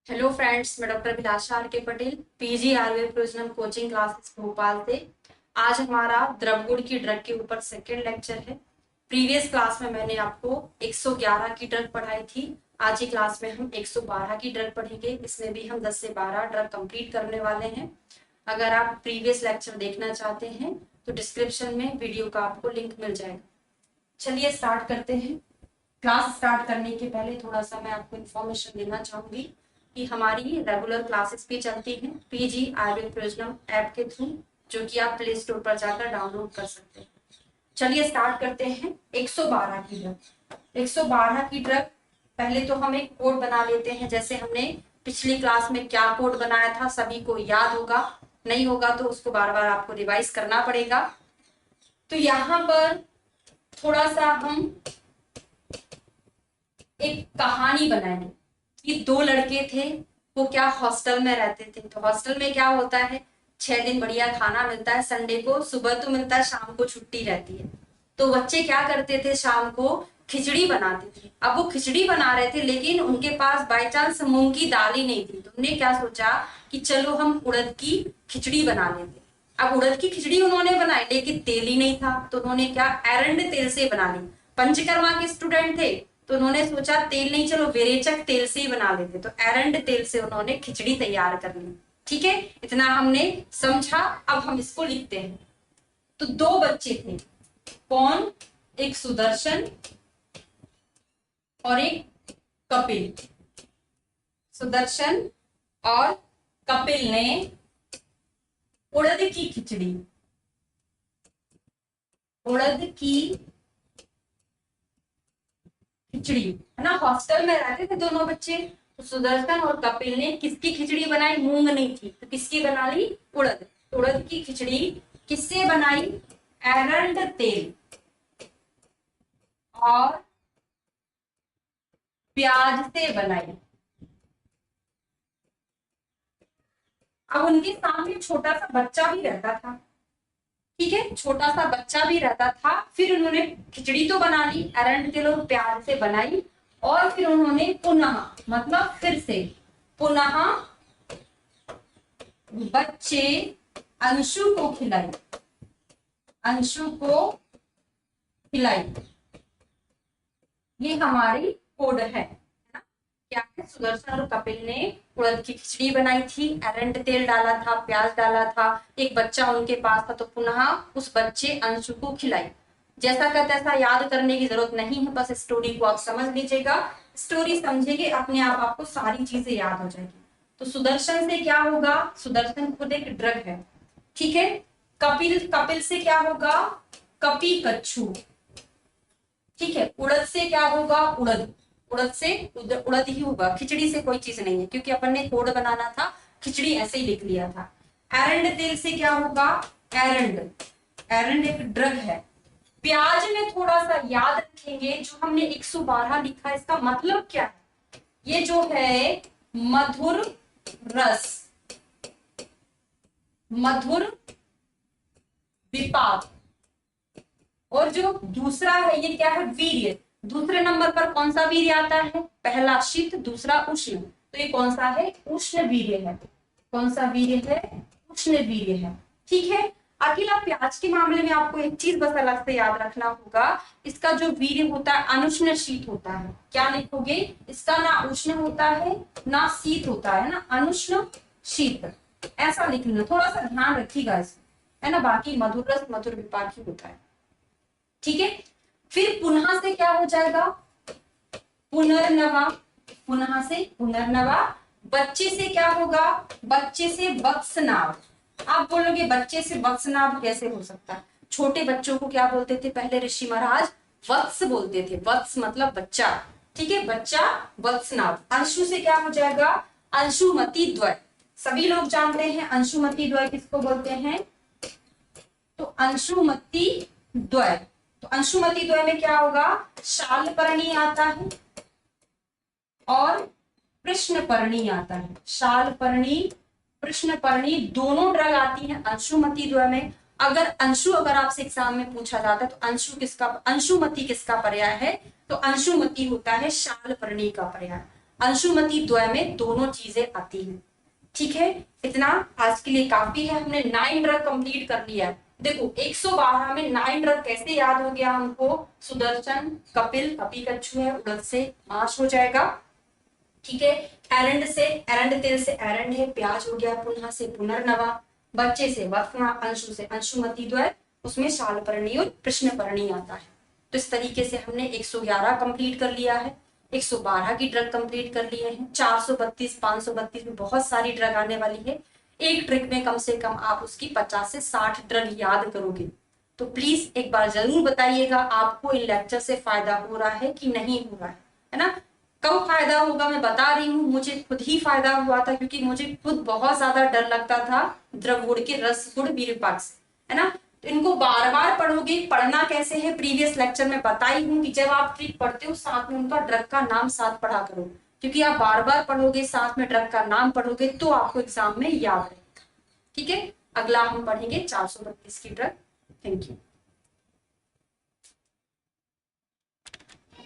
Hello friends, मैं doctor Abhilasha are के Patel, PG Ayurveda professional coaching classes Bhopal से। आज हमारा द्रवगुण की ड्रग के ऊपर सेकेंड लेक्चर है। प्रीवियस क्लास में मैंने आपको 111 की ड्रग पढ़ाई थी। आज की क्लास में हम 112 की ड्रग पढ़ेंगे। इसमें भी हम 10 से 12 ड्रग कंप्लीट करने वाले हैं। अगर आप प्रीवियस लेक्चर देखना चाहते हैं तो डिस्क्रिप्शन में वीडियो का आपको लिंक मिल जाएगा। चलिए स्टार्ट करते हैं। क्लास स्टार्ट करने के पहले थोड़ा सा मैं आपको इन्फॉर्मेशन देना चाहूंगी कि हमारी रेगुलर क्लासेस भी चलती हैं पीजी आयुर्वेद प्रोफेशनल ऐप के थ्रू, जो कि आप प्ले स्टोर पर जाकर डाउनलोड कर सकते हैं। चलिए स्टार्ट करते हैं। 112 की ड्रग। 112 की ड्रग, पहले तो हम एक कोड बना लेते हैं। जैसे हमने पिछली क्लास में क्या कोड बनाया था सभी को याद होगा, नहीं होगा तो उसको बार बार आपको रिवाइज करना पड़ेगा। तो यहाँ पर थोड़ा सा हम एक कहानी बनाएंगे कि दो लड़के थे, वो क्या हॉस्टल में रहते थे। तो हॉस्टल में क्या होता है, 6 दिन बढ़िया खाना मिलता है, संडे को सुबह तो मिलता है, शाम को छुट्टी रहती है। तो बच्चे क्या करते थे, शाम को खिचड़ी बनाते थे। अब वो खिचड़ी बना रहे थे लेकिन उनके पास बाई चांस मूंग की दाल ही नहीं थी। तो उन्होंने क्या सोचा कि चलो हम उड़द की खिचड़ी बना लेते। अब उड़द की खिचड़ी उन्होंने बनाई लेकिन तेल ही नहीं था, तो उन्होंने क्या एरंड तेल से बना ली। पंचकर्मा के स्टूडेंट थे तो उन्होंने सोचा तेल नहीं, चलो विरेचक तेल से ही बना लेते। तो एरंड तेल से उन्होंने खिचड़ी तैयार कर ली। ठीक है, इतना हमने समझा। अब हम इसको लिखते हैं। तो दो बच्चे थे, कौन, एक सुदर्शन और एक कपिल। सुदर्शन और कपिल ने उड़द की खिचड़ी, उड़द की खिचड़ी, है ना। हॉस्टल में रहते थे दोनों बच्चे। तो सुदर्शन और कपिल ने किसकी खिचड़ी बनाई, मूंग नहीं थी तो किसकी बना ली, उड़द। उड़द की खिचड़ी किससे बनाई, एरंड तेल और प्याज से बनाई। अब उनके सामने छोटा सा बच्चा भी रहता था। ठीक है, छोटा सा बच्चा भी रहता था। फिर उन्होंने खिचड़ी तो बना ली, एरंड तेल और प्याज से बनाई, और फिर उन्होंने पुनः, मतलब फिर से, पुनः बच्चे अंशु को खिलाई, अंशु को खिलाई। ये हमारी कोड है ना? क्या है, सुदर्शन और कपिल ने उड़द की खिचड़ी बनाई थी, एरंड तेल डाला था, प्याज डाला था, एक बच्चा उनके पास था, तो पुनः उस बच्चे अंशु को खिलाई। जैसा का तैसा याद करने की जरूरत नहीं है, बस स्टोरी को आप समझ लीजिएगा। स्टोरी समझेंगे अपने आप आपको सारी चीजें याद हो जाएगी। तो सुदर्शन से क्या होगा, सुदर्शन खुद एक ड्रग है। ठीक है, कपिल, कपिल से क्या होगा, कपी कच्छू। ठीक है, उड़द से क्या होगा, उड़द, उड़द से उड़द ही होगा, खिचड़ी से कोई चीज नहीं है क्योंकि अपन ने कोड बनाना था, खिचड़ी ऐसे ही लिख लिया था। एरंड तेल से क्या होगा, एरंड, एरंड एक ड्रग है। प्याज में थोड़ा सा याद रखेंगे, जो हमने 112 लिखा है इसका मतलब क्या है, ये जो है मधुर रस, मधुर विपाक। और जो दूसरा है ये क्या है, वीर्य। दूसरे नंबर पर कौन सा वीर्य आता है, पहला शीत, दूसरा उष्ण। तो ये कौन सा है, उष्ण वीर्य है। कौन सा वीर्य है, उष्ण वीर्य है। ठीक है, अकेला प्याज के मामले में आपको एक चीज बस अलग से याद रखना होगा, इसका जो वीर्य होता है अनुष्ण शीत होता है। क्या लिखोगे, इसका ना उष्ण होता है ना शीत होता है ना, अनुष्ण शीत, ऐसा लिख लेना, थोड़ा सा ध्यान रखिएगा इसमें, है ना। बाकी मधुर रस मधुर विपाक ही होता है। ठीक है, फिर पुनः से क्या हो जाएगा, पुनर्नवा, पुनः से पुनर्नवा। बच्चे से क्या होगा, बच्चे से वत्सनाभ। आप बोलोगे बच्चे से वत्सनाभ कैसे हो सकता है, छोटे बच्चों को क्या बोलते थे पहले ऋषि महाराज, वत्स बोलते थे। वत्स मतलब बच्चा। ठीक है, बच्चा वत्सनाभ। अंशु से क्या हो जाएगा, अंशुमति द्वय। सभी लोग जानते हैं अंशुमति द्वय किसको बोलते हैं, तो अंशुमति द्वय। तो अंशुमति द्वय में क्या होगा, शालपर्णी आता है और कृष्णपर्णी आता है। शालपर्णी, कृष्णपर्णी दोनों ड्रग आती हैं अंशुमति द्वय में। अगर अंशु, अगर आपसे एग्जाम में पूछा जाता है तो अंशुमति किसका पर्याय है, तो अंशुमति होता है शालपर्णी का पर्याय। अंशुमति द्वय में दोनों चीजें आती हैं। ठीक है, इतना आज के लिए काफी है। हमने 9 ड्रग कंप्लीट कर लिया है। देखो 112 में 9 ड्रग कैसे याद हो गया हमको? सुदर्शन, कपिल, कपि कच्छू है, उड़द से माश हो जाएगा। ठीक है, एरंड से, एरंड तेल से एरंड है, प्याज हो गया, पुनः से पुनर्नवा, बच्चे से वफना, अंशु से अंशुमति द्वय, उसमें शालपर्णी और प्रश्नपर्णी आता है। तो इस तरीके से हमने 111 कंप्लीट कर लिया है, 112 की ड्रग कंप्लीट कर लिए हैं। 432, 532 में बहुत सारी ड्रग आने वाली है। एक ट्रिक में कम से कम आप उसकी 50 से 60 ड्रग याद करोगे। तो प्लीज एक बार जरूर बताइएगा आपको इन लेक्चर से फायदा हो रहा है कि नहीं हो रहा है ना? कब फायदा होगा मैं बता रही हूँ, मुझे खुद ही फायदा हुआ था, क्योंकि मुझे खुद बहुत ज्यादा डर लगता था द्रवुड़ के रस गुण वीरपाक से, है ना? तो इनको बार बार पढ़ोगे। पढ़ना कैसे है प्रीवियस लेक्चर में बताई हूँ कि जब आप ट्रिक पढ़ते हो साथ में उनका ड्रग का नाम साथ पढ़ा करो, क्योंकि आप बार बार पढ़ोगे साथ में ड्रग का नाम पढ़ोगे तो आपको एग्जाम में याद रहेगा। ठीक है, अगला हम पढ़ेंगे 432 की ड्रग। Thank you.